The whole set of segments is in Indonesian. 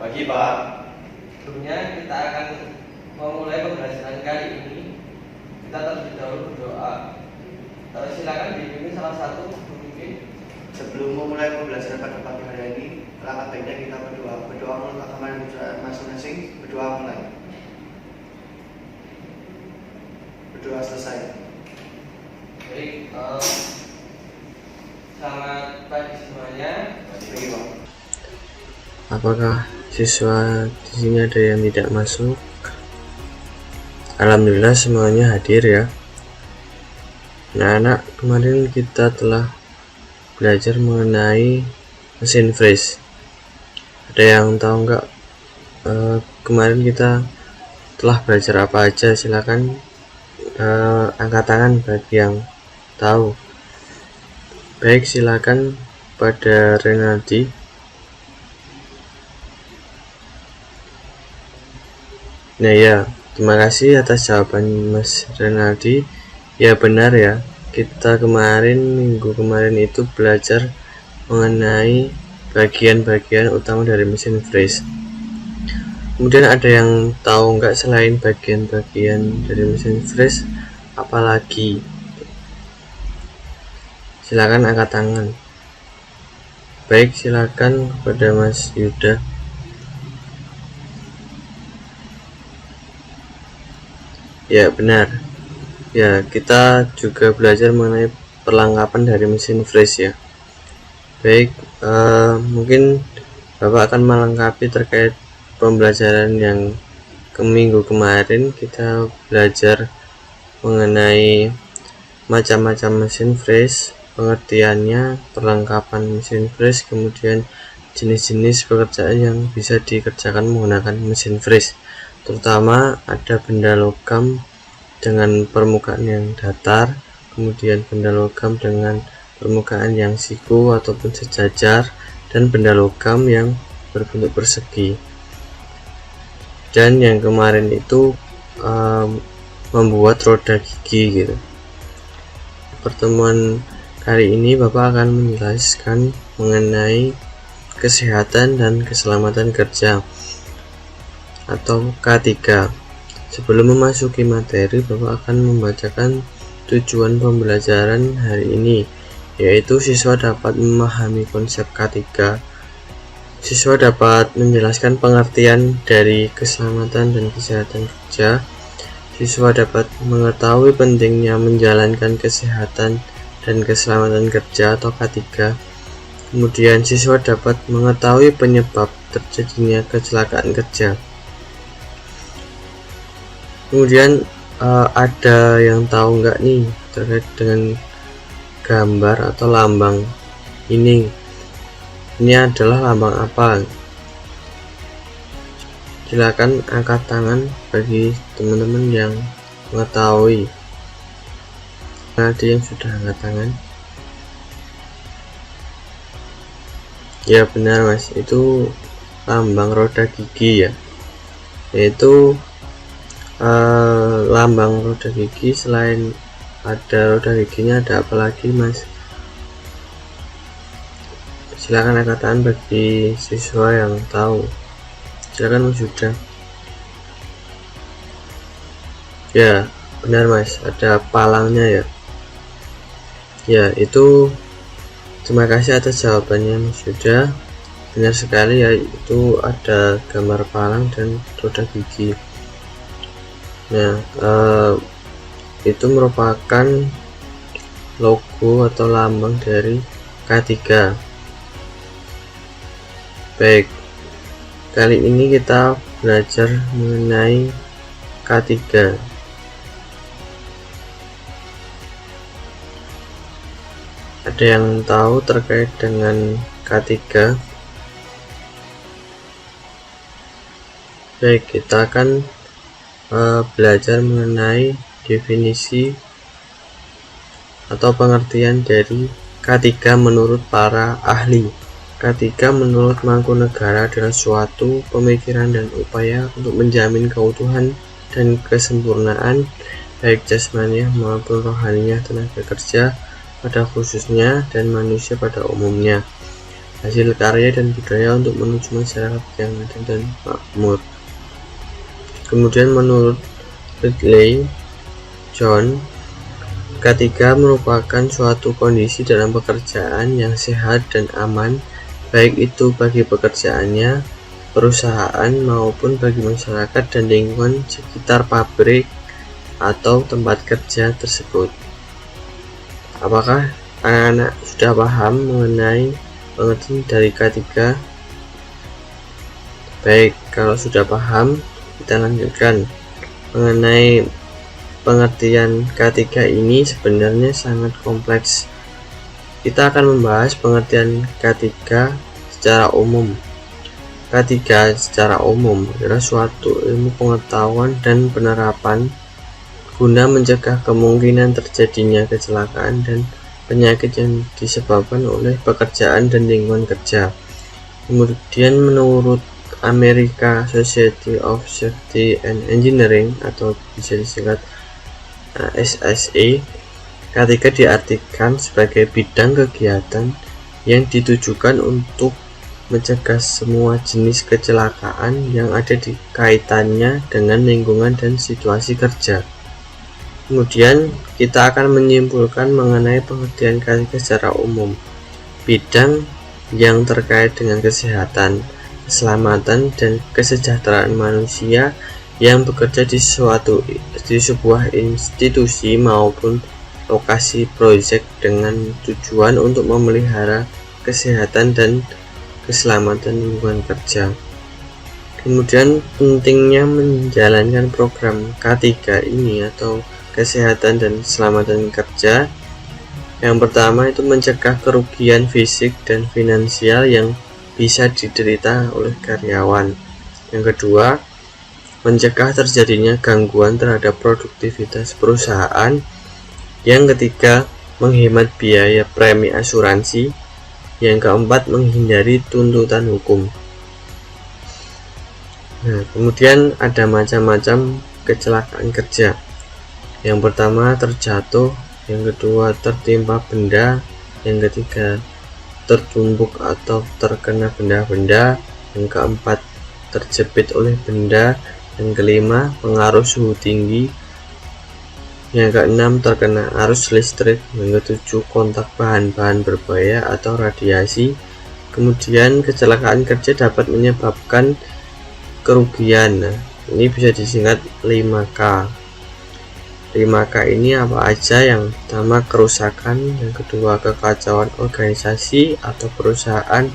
Pagi Pak. Sebelumnya kita akan memulai pembelajaran kali ini. Kita terlebih dahulu berdoa. Silakan dipimpin salah satu pemimpin. Sebelum memulai pembelajaran pada pagi hari ini, alangkah baiknya kita berdoa. Berdoa menurut agama masing-masing. Berdoa mulai. Berdoa selesai. Baik, selamat pagi semuanya. Pagi Pak. Apakah siswa di sini ada yang tidak masuk? Alhamdulillah semuanya hadir ya. Nah, anak, kemarin kita telah belajar mengenai mesin freeze. Ada yang tahu nggak? Kemarin kita telah belajar apa aja? Silakan angkat tangan bagi yang tahu. Baik, silakan pada Renaldi. Nah ya, terima kasih atas jawaban Mas Renaldi. Ya benar ya, kita minggu kemarin itu belajar mengenai bagian-bagian utama dari mesin freeze. Kemudian ada yang tahu nggak selain bagian-bagian dari mesin freeze, apalagi? Silakan angkat tangan. Baik, silakan kepada Mas Yuda. Ya benar. Ya, kita juga belajar mengenai perlengkapan dari mesin freeze ya. Baik, mungkin Bapak akan melengkapi terkait pembelajaran yang minggu kemarin. Kita belajar mengenai macam-macam mesin freeze, pengertiannya, perlengkapan mesin freeze, kemudian jenis-jenis pekerjaan yang bisa dikerjakan menggunakan mesin freeze. Terutama ada benda logam dengan permukaan yang datar, kemudian benda logam dengan permukaan yang siku ataupun sejajar, dan benda logam yang berbentuk persegi. Dan yang kemarin itu membuat roda gigi gitu. Pertemuan kali ini Bapak akan menjelaskan mengenai kesehatan dan keselamatan kerja atau K3. Sebelum memasuki materi, Bapak akan membacakan tujuan pembelajaran hari ini, yaitu siswa dapat memahami konsep K3. Siswa dapat menjelaskan pengertian dari keselamatan dan kesehatan kerja. Siswa dapat mengetahui pentingnya menjalankan kesehatan dan keselamatan kerja atau K3. Kemudian siswa dapat mengetahui penyebab terjadinya kecelakaan kerja. Kemudian ada yang tahu nggak nih terkait dengan gambar atau lambang ini? Ini adalah lambang apa? Silakan angkat tangan bagi teman-teman yang mengetahui. Ada yang sudah angkat tangan? Ya benar Mas, itu lambang roda gigi ya. Yaitu lambang roda gigi. Selain ada roda giginya, ada apa lagi Mas? Silakan angkat tangan bagi siswa yang tahu. Silakan Mas Yuda. Ya benar Mas, ada palangnya ya. Ya itu, terima kasih atas jawabannya Mas Yuda. Benar sekali ya, itu ada gambar palang dan roda gigi. Nah, itu merupakan logo atau lambang dari K3. Baik, kali ini kita belajar mengenai K3. Ada yang tahu terkait dengan K3? Baik, kita akan belajar mengenai definisi atau pengertian dari K3 menurut para ahli. K3 menurut Mangkunegara adalah suatu pemikiran dan upaya untuk menjamin keutuhan dan kesempurnaan baik jasmaniah maupun rohaniah tenaga kerja pada khususnya dan manusia pada umumnya. hasil karya dan budaya untuk menuju masyarakat yang adil dan makmur. Kemudian menurut Ridley John, ketiga merupakan suatu kondisi dalam pekerjaan yang sehat dan aman, baik itu bagi pekerjaannya, perusahaan, maupun bagi masyarakat dan lingkungan sekitar pabrik atau tempat kerja tersebut. Apakah anak-anak sudah paham mengenai pengertian dari ketiga? Baik, kalau sudah paham, kita lanjutkan. Mengenai pengertian ketiga ini sebenarnya sangat kompleks. Kita akan membahas pengertian ketiga secara umum. Ketiga secara umum adalah suatu ilmu pengetahuan dan penerapan guna mencegah kemungkinan terjadinya kecelakaan dan penyakit yang disebabkan oleh pekerjaan dan lingkungan kerja. Kemudian menurut American Society of Safety and Engineering atau bisa disingkat SSE, ketiga diartikan sebagai bidang kegiatan yang ditujukan untuk mencegah semua jenis kecelakaan yang ada di kaitannya dengan lingkungan dan situasi kerja. Kemudian kita akan menyimpulkan mengenai pengertian ketiga secara umum. Bidang yang terkait dengan kesehatan, keselamatan, dan kesejahteraan manusia yang bekerja di sebuah institusi maupun lokasi proyek dengan tujuan untuk memelihara kesehatan dan keselamatan lingkungan kerja. Kemudian pentingnya menjalankan program K3 ini atau kesehatan dan keselamatan kerja. Yang pertama itu mencegah kerugian fisik dan finansial yang bisa diderita oleh karyawan. Yang kedua, mencegah terjadinya gangguan terhadap produktivitas perusahaan. Yang ketiga, menghemat biaya premi asuransi. Yang keempat, menghindari tuntutan hukum. Nah, kemudian ada macam-macam kecelakaan kerja. Yang pertama terjatuh, yang kedua tertimpa benda, yang ketiga tertumbuk atau terkena benda-benda, yang keempat terjepit oleh benda, yang kelima pengaruh suhu tinggi, yang keenam terkena arus listrik, yang ketujuh kontak bahan-bahan berbahaya atau radiasi. Kemudian kecelakaan kerja dapat menyebabkan kerugian. Nah, ini bisa disingkat 5K. 5K ini apa aja? Yang pertama kerusakan, yang kedua kekacauan organisasi atau perusahaan,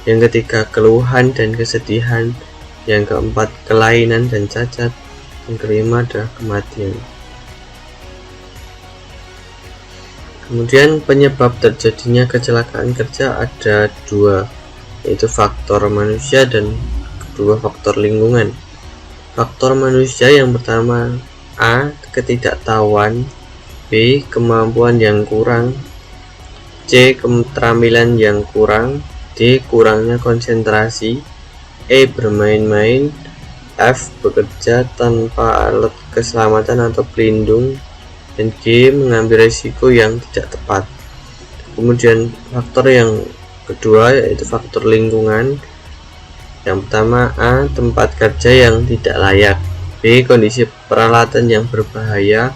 yang ketiga keluhan dan kesedihan, yang keempat kelainan dan cacat, yang kelima adalah kematian. Kemudian penyebab terjadinya kecelakaan kerja ada dua, yaitu faktor manusia dan kedua faktor lingkungan. Faktor manusia yang pertama A. Ketidaktahuan, B. Kemampuan yang kurang, C. Keterampilan yang kurang, D. Kurangnya konsentrasi, E. Bermain-main, F. Bekerja tanpa alat keselamatan atau pelindung, dan G. Mengambil risiko yang tidak tepat. Kemudian faktor yang kedua yaitu faktor lingkungan. Yang pertama A. Tempat kerja yang tidak layak, B. Kondisi peralatan yang berbahaya,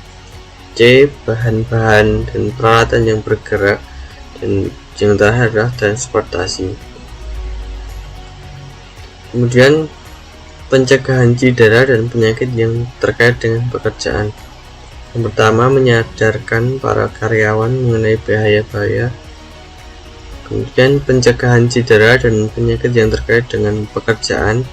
C. Bahan-bahan dan peralatan yang bergerak, dan yang terakhir adalah transportasi. Kemudian pencegahan cedera dan penyakit yang terkait dengan pekerjaan. Yang pertama menyadarkan para karyawan mengenai bahaya-bahaya. Kemudian pencegahan cedera dan penyakit yang terkait dengan pekerjaan.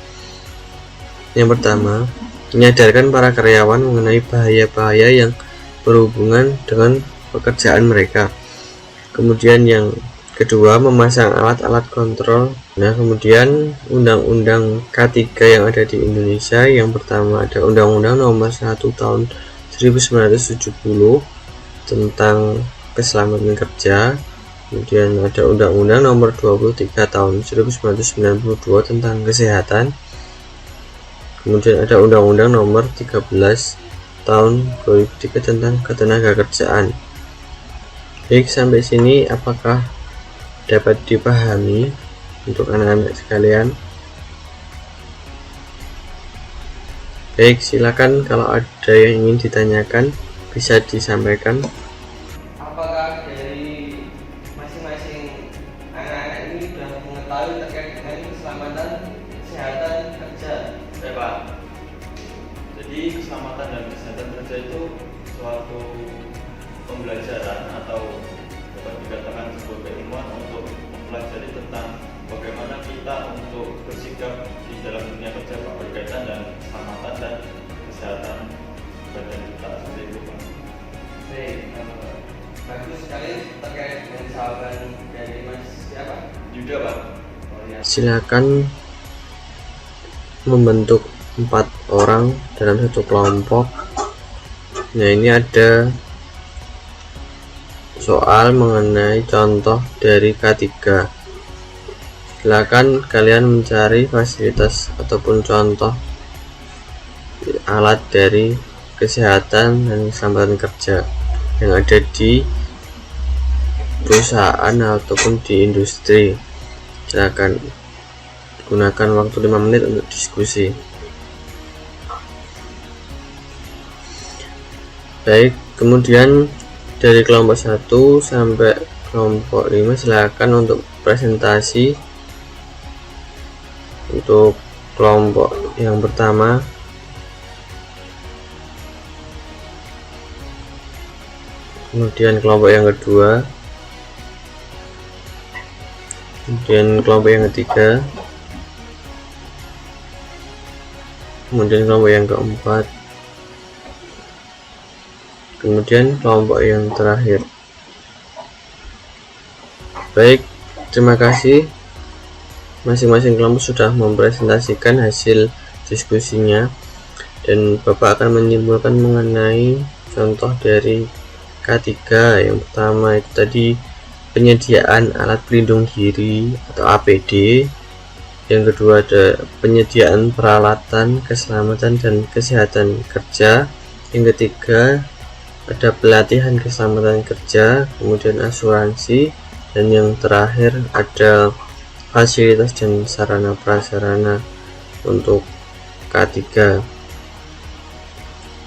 Yang pertama menyadarkan para karyawan mengenai bahaya-bahaya yang berhubungan dengan pekerjaan mereka. Kemudian yang kedua memasang alat-alat kontrol. Nah, kemudian undang-undang K3 yang ada di Indonesia, yang pertama ada Undang-Undang Nomor 1 Tahun 1970 tentang keselamatan kerja. Kemudian ada Undang-Undang Nomor 23 Tahun 1992 tentang kesehatan. Kemudian ada Undang-Undang Nomor 13 Tahun 2003 tentang ketenagakerjaan. Baik, sampai sini apakah dapat dipahami? untuk anak-anak sekalian. Baik, silakan kalau ada yang ingin ditanyakan bisa disampaikan. Apakah dari masing-masing anak-anak ini sudah mengetahui terkait dengan keselamatan kesehatan kerja? Ya Pak, jadi keselamatan dan kesehatan kerja itu suatu pembelajaran atau dapat dikatakan sebuah keilmuan untuk mempelajari tentang bagaimana kita untuk bersikap di dalam dunia kerja Pak, berkaitan dan keselamatan dan kesehatan badan kita seperti itu Pak. Baik, bagus sekali terkait dengan jawaban dari Mas siapa? Yuda Pak. Oh, ya. Silakan membentuk 4 orang dalam satu kelompok. Nah, ini ada soal mengenai contoh dari K3. Silakan kalian mencari fasilitas ataupun contoh alat dari kesehatan dan keselamatan kerja yang ada di perusahaan ataupun di industri. Silakan gunakan waktu 5 menit untuk diskusi. Baik, kemudian dari kelompok 1 sampai kelompok 5 silakan untuk presentasi. Untuk kelompok yang pertama, kemudian kelompok yang kedua, kemudian kelompok yang ketiga, kemudian kelompok yang keempat, kemudian kelompok yang terakhir. Baik, terima kasih. Masing-masing kelompok sudah mempresentasikan hasil diskusinya dan Bapak akan menyimpulkan mengenai contoh dari K3. Yang pertama itu tadi penyediaan alat pelindung diri atau APD. Yang kedua ada penyediaan peralatan keselamatan dan kesehatan kerja. Yang ketiga ada pelatihan keselamatan kerja, kemudian asuransi, dan yang terakhir ada fasilitas dan sarana prasarana untuk K3.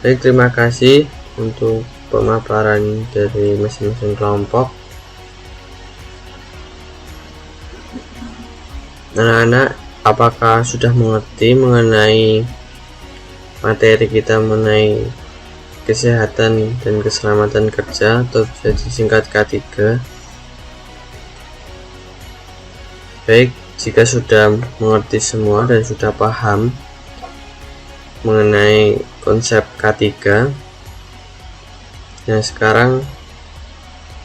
Baik, terima kasih untuk pemaparan dari masing-masing kelompok. Anak-anak, apakah sudah mengerti mengenai materi kita mengenai kesehatan dan keselamatan kerja atau bisa disingkat K3? Baik, jika sudah mengerti semua dan sudah paham mengenai konsep K3, nah sekarang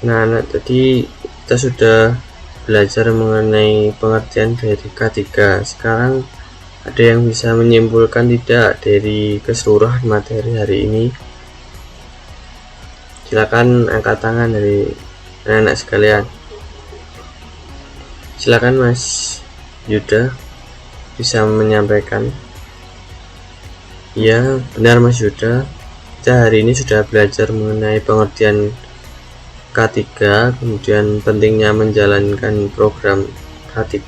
anak-anak tadi kita sudah belajar mengenai pengertian dari K3. Sekarang ada yang bisa menyimpulkan tidak dari keseluruhan materi hari ini? Silakan angkat tangan dari anak-anak sekalian. Silakan Mas Yuda bisa menyampaikan. Ya, benar Mas Yuda. Kita hari ini sudah belajar mengenai pengertian K3, kemudian pentingnya menjalankan program K3,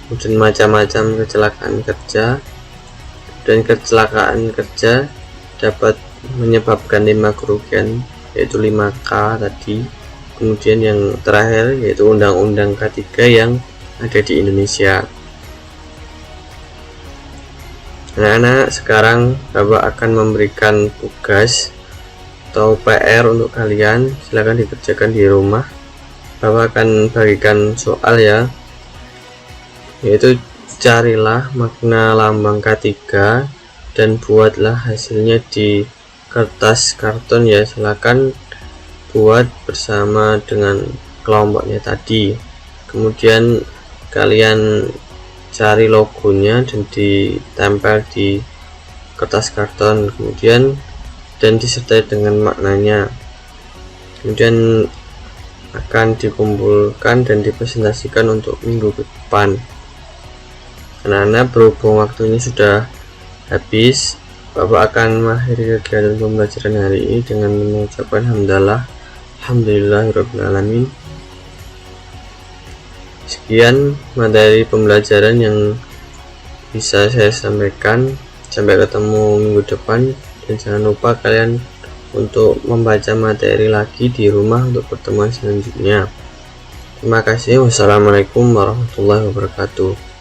kemudian macam-macam kecelakaan kerja, dan kecelakaan kerja dapat menyebabkan 5 kerugian, yaitu 5K tadi. Kemudian yang terakhir yaitu Undang-Undang K3 yang ada di Indonesia. Anak-anak, sekarang Bapak akan memberikan tugas atau PR untuk kalian. Silakan dikerjakan di rumah. Bapak akan bagikan soal ya, yaitu carilah makna lambang K3 dan buatlah hasilnya di kertas karton ya. Silakan buat bersama dengan kelompoknya tadi. Kemudian kalian cari logonya dan ditempel di kertas karton, kemudian dan disertai dengan maknanya. Kemudian akan dikumpulkan dan dipresentasikan untuk minggu depan. Anak-anak, berhubung waktunya sudah habis, Bapak akan mengakhiri kegiatan pembelajaran hari ini dengan mengucapkan hamdalah. Alhamdulillahirrahmanirrahim. Sekian materi pembelajaran yang bisa saya sampaikan. Sampai ketemu minggu depan, dan jangan lupa kalian untuk membaca materi lagi di rumah untuk pertemuan selanjutnya. Terima kasih. Wassalamualaikum warahmatullahi wabarakatuh.